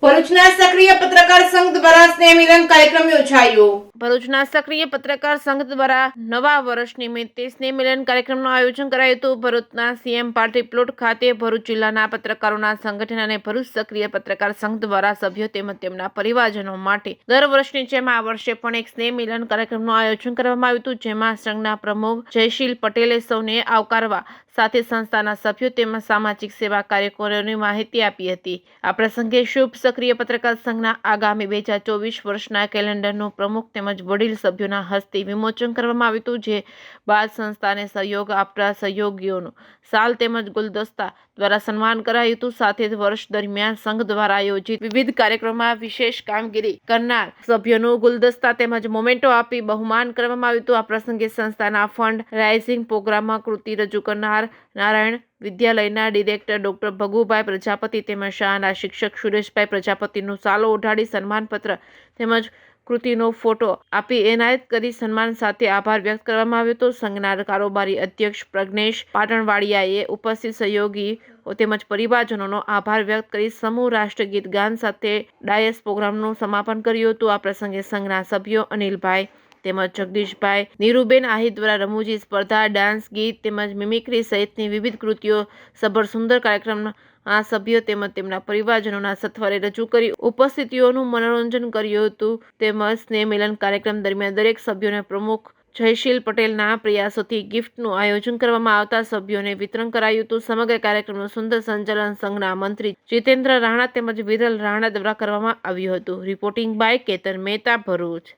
ભરૂચના સક્રિય પત્રકાર સંઘ દ્વારા સ્નેહ મિલન કાર્યક્રમ યોજાયો। ભરૂચના સક્રિય પત્રકાર સંઘ દ્વારા નવા વર્ષ નિમિત્તે સ્નેહ મિલન કાર્યક્રમનું આયોજન કરાયું હતું। ભરૂચના સીએમ પાર્ટી પ્લોટ ખાતે ભરૂચ જિલ્લાના પત્રકારોના સંગઠન અને ભરૂચ સક્રિય પત્રકાર સંઘ દ્વારા સભ્યો તેમજ તેમના પરિવારજનો માટે દર વર્ષની જેમ આ વર્ષે પણ એક સ્નેહ મિલન કાર્યક્રમનું આયોજન કરવામાં આવ્યું હતું, જેમાં સંઘના પ્રમુખ જયશીલ પટેલે સૌને આવકારવા સાથે સંસ્થાના સભ્યો તેમજ સામાજિક સેવા કાર્યકરોની માહિતી આપી હતી। આ પ્રસંગે શુભ સક્રિય પત્રકાર સંઘના આગામી 2024 વર્ષના કેલેન્ડરનું પ્રમુખ તેમજ વડીલ સભ્યોના હસ્તે વિમોચન કરવામાં આવ્યું હતું, જે બાદ સંસ્થાને સહયોગ આપતા સહયોગીઓનું શાલ તેમજ ગુલદસ્તા દ્વારા સન્માન કરાયું હતું। સાથે જ વર્ષ દરમિયાન સંઘ દ્વારા આયોજિત વિવિધ કાર્યક્રમોમાં વિશેષ કામગીરી કરનાર સભ્યોનું ગુલદસ્તા તેમજ મોમેન્ટો આપી બહુમાન કરવામાં આવ્યું હતું। આ પ્રસંગે સંસ્થાના ફંડ રાઇઝિંગ પ્રોગ્રામમાં કૃતિ રજૂ કરનાર નારાયણ વિદ્યાલયના ડિરેક્ટર ડોક્ટર ભગુભાઈ પ્રજાપતિ તેમજ શાળાના શિક્ષક સુરેશભાઈ પ્રજાપતિનું શાલો ઓઢાડી સન્માનપત્ર તેમજ કૃતિનો ફોટો આપી એનાયત કરી સન્માન સાથે આભાર વ્યક્ત કરવામાં આવ્યો હતો। સંઘના કારોબારી અધ્યક્ષ પ્રજ્ઞેશ પાટણવાડિયાએ ઉપસ્થિત સહયોગી તેમજ પરિવારજનોનો આભાર વ્યક્ત કરી સમૂહ રાષ્ટ્રગીત ગાન સાથે ડાયસ પ્રોગ્રામનું સમાપન કર્યું હતું। આ પ્રસંગે સંઘના સભ્યો અનિલભાઈ તેમજ જગદીશભાઈ, નીરુબેન આહિર દ્વારા રમૂજી સ્પર્ધા, ડાન્સ, ગીત તેમજ મિમિક્રી સહિતની વિવિધ કૃતિઓ સભર સુંદર કાર્યક્રમના આ સભ્યો તેમજ તેમના પરિવારજનોના સથવારે રજૂ કરી ઉપસ્થિતિઓનું મનોરંજન કર્યું હતું। તેમજ સ્નેહ મિલન કાર્યક્રમ દરમિયાન દરેક સભ્યોને પ્રમુખ જયશીલ પટેલના પ્રયાસોથી ગિફ્ટનું આયોજન કરવામાં આવતા સભ્યોને વિતરણ કરાયું હતું। સમગ્ર કાર્યક્રમનું સુંદર સંચાલન સંઘના મંત્રી જીતેન્દ્ર રાણા તેમજ વિરલ રાણા દ્વારા કરવામાં આવ્યું હતું। Reporting by Ketan Mehta, Bharuch.